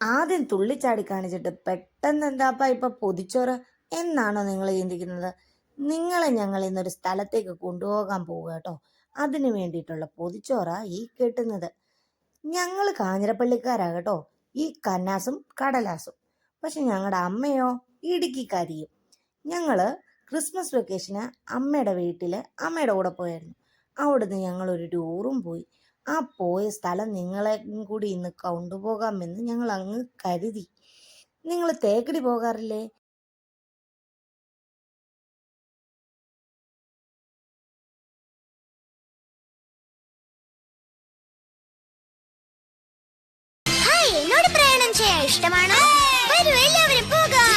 ആദ്യം തുള്ളിച്ചാടി കാണിച്ചിട്ട് പെട്ടെന്ന് എന്താപ്പാ ഇപ്പൊ പൊതിച്ചോറ് എന്നാണോ നിങ്ങൾ ചിന്തിക്കുന്നത്? നിങ്ങളെ ഞങ്ങൾ ഇന്നൊരു സ്ഥലത്തേക്ക് കൊണ്ടുപോകാൻ പോവുക കേട്ടോ. അതിന് വേണ്ടിയിട്ടുള്ള പൊതിച്ചോറാ ഈ കെട്ടുന്നത്. ഞങ്ങൾ കാഞ്ഞിരപ്പള്ളിക്കാരാ കേട്ടോ, ഈ കന്നാസും കടലാസും. പക്ഷെ ഞങ്ങളുടെ അമ്മയോ ഇടുക്കിക്കാരിയും. ഞങ്ങള് ക്രിസ്മസ് വെക്കേഷന് അമ്മയുടെ വീട്ടില് അമ്മയുടെ കൂടെ പോയായിരുന്നു. അവിടുന്ന് ഞങ്ങൾ ഒരു ടൂറും പോയി. ആ പോയ സ്ഥലം നിങ്ങളെ കൂടി ഇന്ന് കൊണ്ടുപോകാമെന്ന് ഞങ്ങൾ അങ്ങ് കരുതി. നിങ്ങൾ തേക്കടി പോകാറില്ലേ? എന്നോട് പ്രയാണം ചെയ്യാൻ ഇഷ്ടമാണോ? വരൂ എല്ലാവരും പോകാം.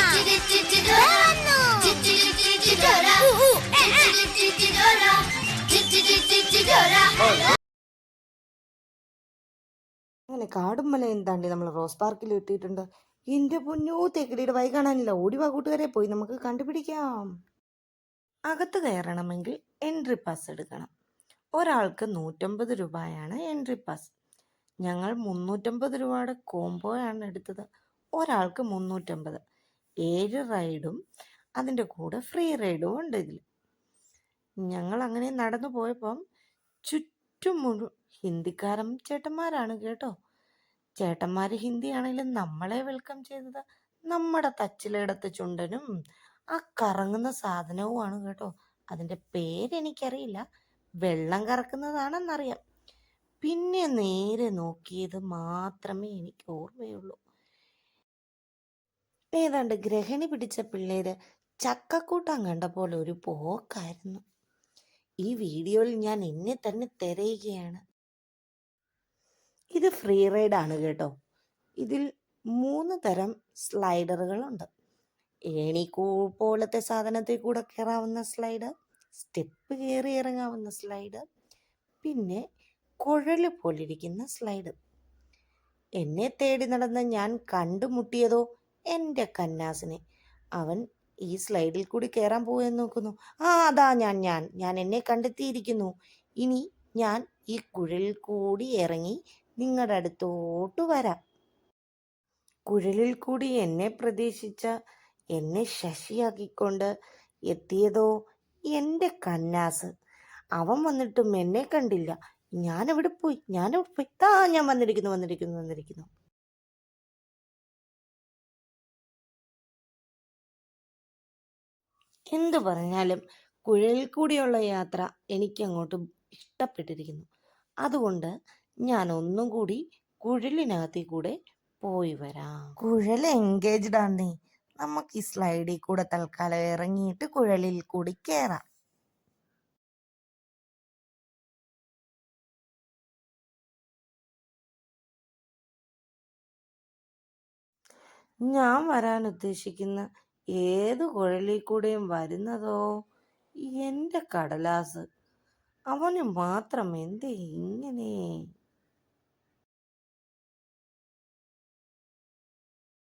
അങ്ങനെ കാടും മലയും താണ്ടി നമ്മൾ റോസ് പാർക്കിൽ എത്തിയിട്ടുണ്ട്. എന്റെ പൊന്നോ, തേക്കടിയുടെ വൈ കാണാനില്ല. ഓടിവാ കൂട്ടുകാരെ, പോയി നമുക്ക് കണ്ടുപിടിക്കാം. അകത്ത് കയറണമെങ്കിൽ എൻട്രി പാസ് എടുക്കണം. ഒരാൾക്ക് 150 രൂപയാണ് എൻട്രി പാസ്. ഞങ്ങൾ 350 രൂപയുടെ കോംബോയാണ് എടുത്തത്. ഒരാൾക്ക് 350. 7 റൈഡും അതിൻ്റെ കൂടെ ഫ്രീ റൈഡും ഉണ്ട് ഇതിൽ. ഞങ്ങൾ അങ്ങനെ നടന്നു പോയപ്പം ചുറ്റും മുഴുവൻ ഹിന്ദിക്കാരും ചേട്ടന്മാരാണ് കേട്ടോ. ചേട്ടന്മാർ ഹിന്ദിയാണെങ്കിലും നമ്മളെ വെൽക്കം ചെയ്തത് നമ്മുടെ തച്ചിലെടുത്ത ചുണ്ടനും ആ കറങ്ങുന്ന സാധനവുമാണ് കേട്ടോ. അതിൻ്റെ പേരെനിക്കറിയില്ല, വെള്ളം കറക്കുന്നതാണെന്നറിയാം. പിന്നെ നേരെ നോക്കിയത് മാത്രമേ എനിക്ക് ഓർമ്മയുള്ളൂ. ഏതാണ്ട് ഗ്രഹിണി പിടിച്ച പിള്ളേര് ചക്കക്കൂട്ടം കണ്ട പോലെ ഒരു പോക്കായിരുന്നു. ഈ വീഡിയോയിൽ ഞാൻ എന്നെ തന്നെ തിരയുകയാണ്. ഇത് ഫ്രീ റൈഡാണ് കേട്ടോ. ഇതിൽ 3 തരം സ്ലൈഡറുകളുണ്ട്. ഏണിക്കൂ പോലത്തെ സാധനത്തിൽ കൂടെ കയറാവുന്ന സ്ലൈഡ്, സ്റ്റെപ്പ് കയറി ഇറങ്ങാവുന്ന സ്ലൈഡ്, പിന്നെ കുഴല് പോലിരിക്കുന്ന സ്ലൈഡ്. എന്നെ തേടി നടന്ന ഞാൻ കണ്ടുമുട്ടിയതോ എൻ്റെ കന്നാസിനെ. അവൻ ഈ സ്ലൈഡിൽ കൂടി കയറാൻ പോയെന്ന് നോക്കുന്നു. അതാ ഞാൻ എന്നെ കണ്ടെത്തിയിരിക്കുന്നു. ഇനി ഞാൻ ഈ കുഴലിൽ കൂടി ഇറങ്ങി നിങ്ങളുടെ അടുത്തോട്ട് വരാം. കുഴലിൽ കൂടി എന്നെ പ്രതീക്ഷിച്ച എന്നെ ശശിയാക്കിക്കൊണ്ട് എത്തിയതോ എൻ്റെ കന്നാസ്. അവൻ വന്നിട്ടും എന്നെ കണ്ടില്ല. ഞാനെവിടെ പോയി? ഞാൻ വന്നിരിക്കുന്നു. എന്തു പറഞ്ഞാലും കുഴലിൽ കൂടിയുള്ള യാത്ര എനിക്കങ്ങോട്ട് ഇഷ്ടപ്പെട്ടിരിക്കുന്നു. അതുകൊണ്ട് ഞാൻ ഒന്നും കൂടി കുഴലിനകത്തിൽ കൂടെ പോയി വരാം. കുഴൽ എൻഗേജ്ഡ് ആണ്. നമുക്ക് ഈ സ്ലൈഡിൽ കൂടെ തൽക്കാലം ഇറങ്ങിയിട്ട് കുഴലിൽ കൂടി കയറാം. ഞാൻ വരാൻ ഉദ്ദേശിക്കുന്ന ഏത് കുഴലിൽ കൂടെയും വരുന്നതോ എൻ്റെ കടലാസ്. അവന് മാത്രം എന്തേ ഇങ്ങനെ?